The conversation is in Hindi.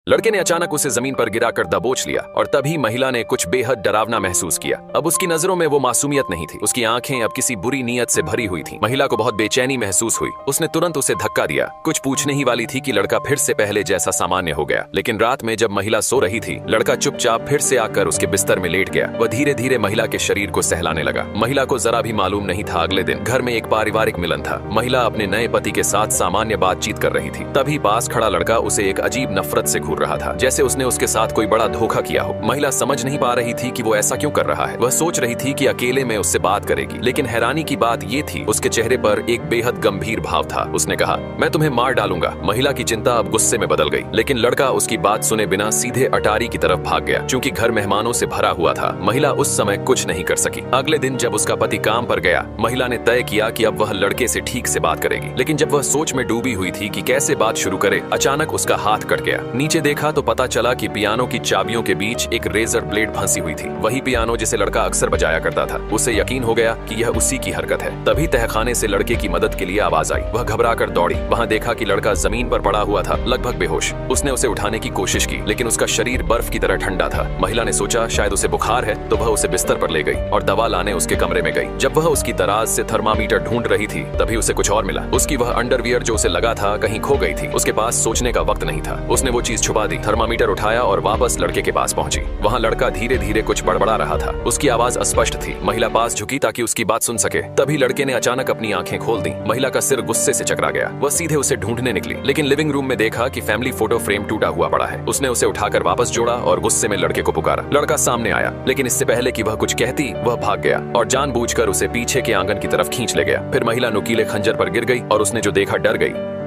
लड़के ने अचानक उसे जमीन पर गिराकर दबोच लिया और तभी महिला ने कुछ बेहद डरावना महसूस किया। अब उसकी नजरों में वो मासूमियत नहीं थी, उसकी आंखें अब किसी बुरी नीयत से भरी हुई थीं। महिला को बहुत बेचैनी महसूस हुई। उसने तुरंत उसे धक्का दिया। कुछ पूछने ही वाली थी कि लड़का फिर से पहले जैसा सामान्य हो गया। लेकिन रात में जब महिला सो रही थी, लड़का चुपचाप फिर से आकर उसके बिस्तर में लेट गया। वह धीरे धीरे महिला के शरीर को सहलाने लगा। महिला को जरा भी मालूम नहीं था अगले दिन घर में एक पारिवारिक मिलन था। महिला अपने नए पति के साथ सामान्य बातचीत कर रही थी। तभी पास खड़ा लड़का उसे एक अजीब नफरत से घूर रहा था, जैसे उसने उसके साथ कोई बड़ा धोखा किया हो। महिला समझ नहीं पा रही थी कि वो ऐसा क्यों कर रहा है। वह सोच रही थी कि अकेले में उससे बात करेगी, लेकिन हैरानी की बात ये थी उसके चेहरे पर एक बेहद गंभीर भाव था। उसने कहा, मैं तुम्हें मार डालूंगा। महिला की चिंता अब गुस्से में बदल गई, लेकिन लड़का उसकी बात सुने बिना सीधे अटारी की तरफ भाग गया। क्योंकि घर मेहमानों से भरा हुआ था, महिला उस समय कुछ नहीं कर सकी। अगले दिन जब उसका पति काम पर गया, महिला ने तय किया कि अब वह लड़के से ठीक से बात करेगी। लेकिन जब वह सोच में डूबी हुई थी कि कैसे बात शुरू करे, अचानक उसका हाथ कट गया। नीचे देखा तो पता चला कि पियानो की चाबियों के बीच एक रेजर ब्लेड फंसी हुई थी। वही पियानो जिसे लड़का अक्सर बजाया करता था। उसे यकीन हो गया कि यह उसी की हरकत है। तभी तहखाने से लड़के की मदद के लिए आवाज आई। वह घबराकर दौड़ी। वहां देखा कि लड़का जमीन पर पड़ा हुआ था, लगभग बेहोश। उसने उसे उठाने की कोशिश की, लेकिन उसका शरीर बर्फ की तरह ठंडा था। महिला ने सोचा शायद उसे बुखार है, तो वह उसे बिस्तर पर ले गई और दवा लाने उसके कमरे में गई। जब वह उसकी दराज से थर्मामीटर ढूंढ रही थी, तभी उसे कुछ और मिला। उसकी वह अंडरवियर जो उसे लगा था कहीं खो गई थी। उसके पास सोचने का वक्त नहीं था। उसने वो चीज छुपा दी, थर्मामीटर उठाया और वापस लड़के के पास पहुंची। वहां लड़का धीरे धीरे कुछ बड़बड़ा रहा था। उसकी आवाज अस्पष्ट थी। महिला पास झुकी ताकि उसकी बात सुन सके। तभी लड़के ने अचानक अपनी आंखें खोल दी। महिला का सिर गुस्से से चकरा गया। वह सीधे उसे ढूंढने निकली, लेकिन लिविंग रूम में देखा कि फैमिली फोटो फ्रेम टूटा हुआ पड़ा है। उसने उसे उठाकर वापस जोड़ा और गुस्से में लड़के को पुकारा। लड़का सामने आया, लेकिन इससे पहले कि वह कुछ कहती, वह भाग गया और जानबूझकर उसे पीछे के आंगन की तरफ खींच ले गया। फिर महिला नुकीले खंजर पर गिर गई और उसने जो देखा डर गई।